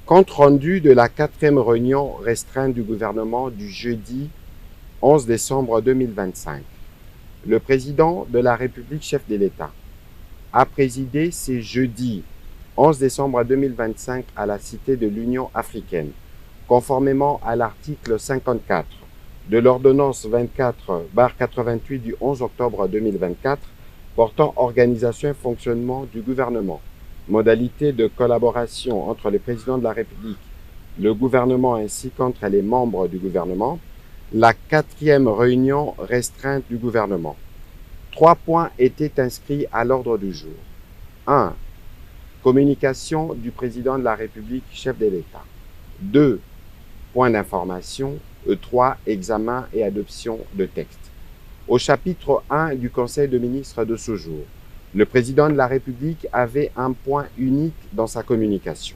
Compte rendu de la 4e réunion restreinte du gouvernement du jeudi 11 décembre 2025. Le président de la République, chef de l'État, a présidé ce jeudi 11 décembre 2025 à la Cité de l'Union africaine, conformément à l'article 54 de l'ordonnance 24/88 du 11 octobre 2024 portant organisation et fonctionnement du gouvernement, modalités de collaboration entre le président de la République, le gouvernement ainsi qu'entre les membres du gouvernement, la 4e réunion restreinte du gouvernement. 3 points étaient inscrits à l'ordre du jour. 1. Communication du président de la République, chef de l'État. 2. Points d'information. 3. Examen et adoption de textes. Au chapitre 1 du Conseil de ministres de ce jour, le président de la République avait un point unique dans sa communication.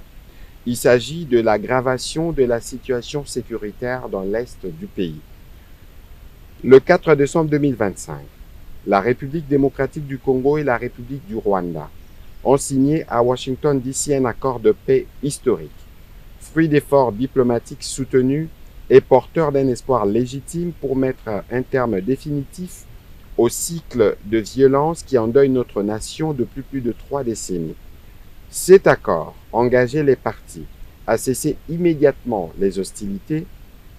Il s'agit de l'aggravation de la situation sécuritaire dans l'Est du pays. Le 4 décembre 2025, la République démocratique du Congo et la République du Rwanda ont signé à Washington DC un accord de paix historique, fruit d'efforts diplomatiques soutenus et porteur d'un espoir légitime pour mettre un terme définitif au cycle de violence qui endeuille notre nation depuis plus de 3 décennies. Cet accord engageait les parties à cesser immédiatement les hostilités,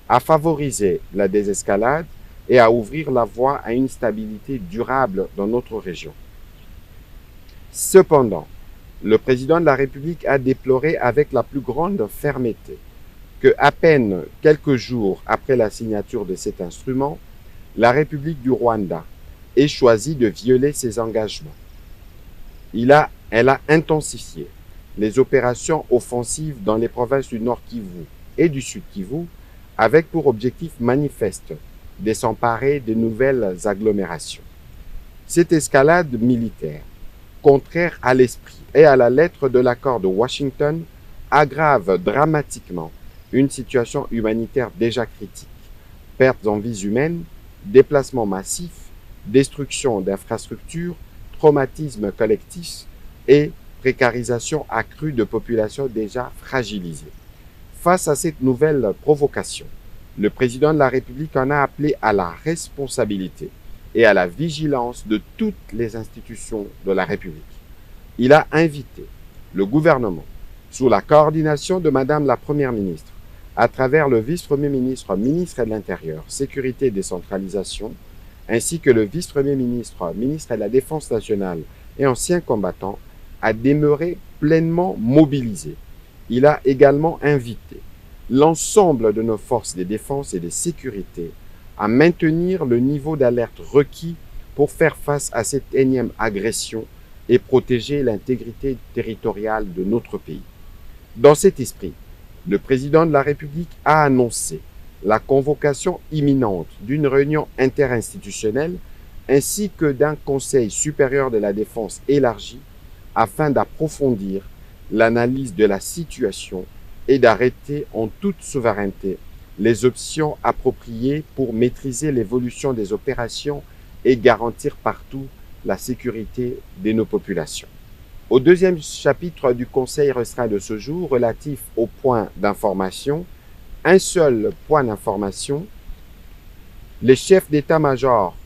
à favoriser la désescalade et à ouvrir la voie à une stabilité durable dans notre région. Cependant, le président de la République a déploré avec la plus grande fermeté que, à peine quelques jours après la signature de cet instrument, la République du Rwanda ait choisi de violer ses engagements. Elle a intensifié les opérations offensives dans les provinces du Nord Kivu et du Sud Kivu avec pour objectif manifeste de s'emparer de nouvelles agglomérations. Cette escalade militaire, contraire à l'esprit et à la lettre de l'accord de Washington, aggrave dramatiquement une situation humanitaire déjà critique. Pertes en vies humaines, déplacements massifs, destruction d'infrastructures, traumatisme collectif et précarisation accrue de populations déjà fragilisées. Face à cette nouvelle provocation, le président de la République en a appelé à la responsabilité et à la vigilance de toutes les institutions de la République. Il a invité le gouvernement, sous la coordination de Madame la Première ministre, à travers le vice-premier ministre, ministre de l'Intérieur, Sécurité et Décentralisation, ainsi que le vice-premier ministre, ministre de la Défense nationale et ancien combattant, à demeurer pleinement mobilisés. Il a également invité l'ensemble de nos forces de défense et de sécurité à maintenir le niveau d'alerte requis pour faire face à cette énième agression et protéger l'intégrité territoriale de notre pays. Dans cet esprit, le président de la République a annoncé la convocation imminente d'une réunion interinstitutionnelle ainsi que d'un Conseil supérieur de la défense élargi afin d'approfondir l'analyse de la situation et d'arrêter en toute souveraineté les options appropriées pour maîtriser l'évolution des opérations et garantir partout la sécurité de nos populations. Au deuxième chapitre du Conseil restreint de ce jour, relatif aux points d'information, un seul point d'information, les chefs d'état-major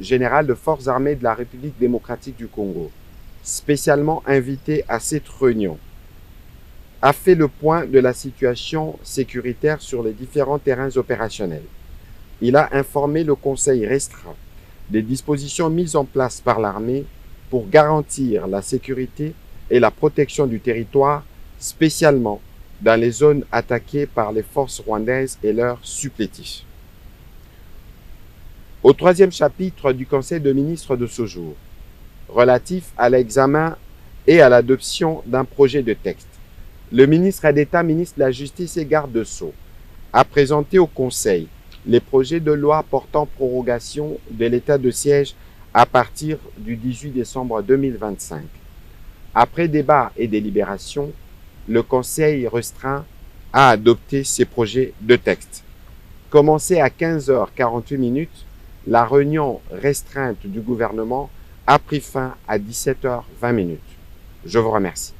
général de forces armées de la République démocratique du Congo, spécialement invité à cette réunion, a fait le point de la situation sécuritaire sur les différents terrains opérationnels. Il a informé le Conseil restreint des dispositions mises en place par l'armée pour garantir la sécurité et la protection du territoire, spécialement dans les zones attaquées par les forces rwandaises et leurs supplétifs. Au troisième chapitre du Conseil de ministres de ce jour, relatif à l'examen et à l'adoption d'un projet de texte, le ministre d'État, ministre de la Justice et garde des Sceaux a présenté au Conseil les projets de loi portant prorogation de l'état de siège à partir du 18 décembre 2025. Après débat et délibération, le Conseil restreint a adopté ces projets de texte. Commencée à 15h48, la réunion restreinte du gouvernement a pris fin à 17h20. Je vous remercie.